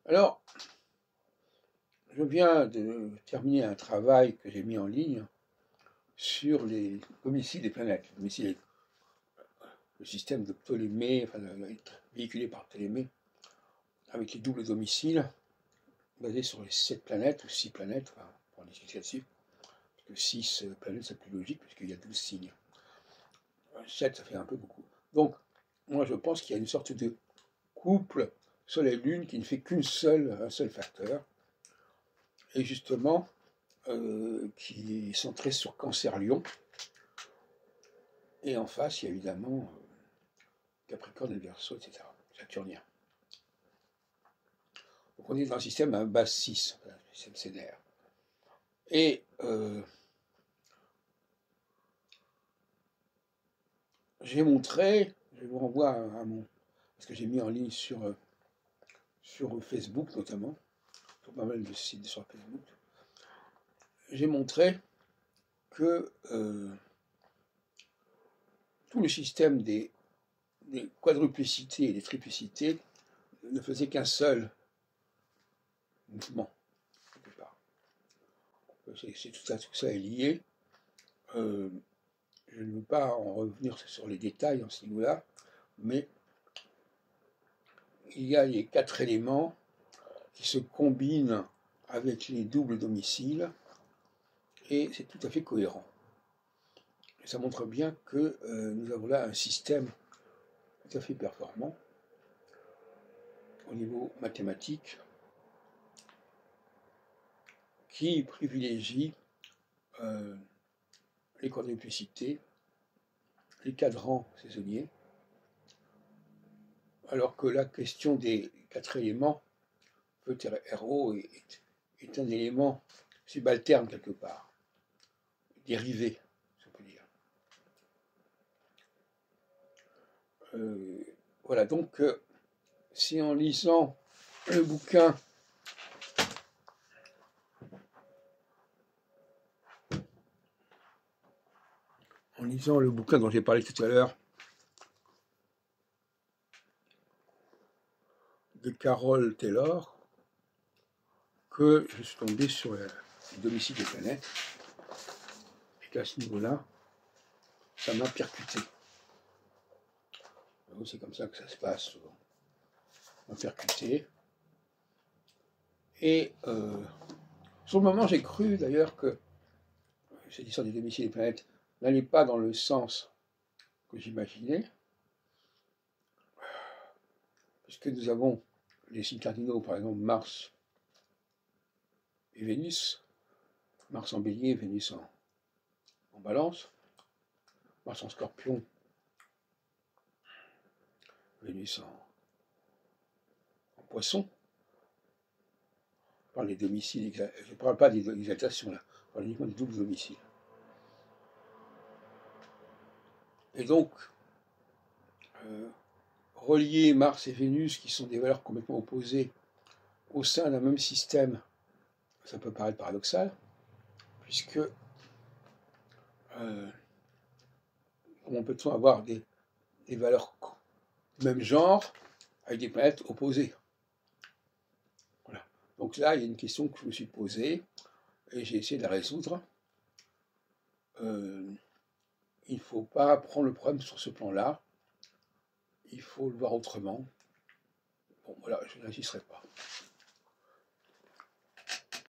Alors, je viens de terminer un travail que j'ai mis en ligne sur les domiciles des planètes. Le système de Ptolémée, enfin, véhiculé par Ptolémée, avec les doubles domiciles, basés sur les 7 planètes, ou 6 planètes, enfin, pour les significatifs, parce que 6 planètes, c'est plus logique, puisqu'il y a 12 signes. 7, ça fait un peu beaucoup. Donc, moi, je pense qu'il y a une sorte de couple Soleil-Lune qui ne fait un seul facteur, et justement, qui est centré sur Cancer-Lion. Et en face, il y a évidemment Capricorne et Verseau, etc. Saturnien. Donc on est dans un système à base 6, un système sénaire. Et j'ai montré, je vous renvoie à mon, parce que j'ai mis en ligne sur Facebook notamment, sur pas mal de sites sur Facebook, j'ai montré que tout le système des quadruplicités et des triplicités ne faisait qu'un seul mouvement, quelque part. Tout ça est lié. Je ne veux pas en revenir sur les détails en ce niveau-là, mais il y a les 4 éléments qui se combinent avec les doubles domiciles, et c'est tout à fait cohérent. Et ça montre bien que nous avons là un système tout à fait performant au niveau mathématique, qui privilégie les quadruplicités, les cadrans saisonniers, alors que la question des 4 éléments, feu, terre, air, eau, est un élément subalterne quelque part, dérivé, si on peut dire. Voilà, donc si en lisant le bouquin dont j'ai parlé tout à l'heure, de Carol Taylor, que je suis tombé sur le domicile des planètes, et qu'à ce niveau-là, ça m'a percuté. C'est comme ça que ça se passe souvent. Ça m'a percuté. Et sur le moment, j'ai cru d'ailleurs que cette histoire des domiciles des planètes n'allait pas dans le sens que j'imaginais, puisque nous avons les signes cardinaux, par exemple Mars et Vénus, Mars en Bélier, Vénus en Balance, Mars en Scorpion, Vénus en Poisson. Je parle des domiciles, je ne parle pas des exaltations là, je parle uniquement des doubles domiciles. Et donc, relier Mars et Vénus, qui sont des valeurs complètement opposées, au sein d'un même système, ça peut paraître paradoxal, puisque comment peut-on avoir des valeurs du même genre avec des planètes opposées? Voilà. Donc là, il y a une question que je me suis posée, et j'ai essayé de la résoudre. Il ne faut pas prendre le problème sur ce plan-là, il faut le voir autrement. Bon, voilà, je n'insisterai pas.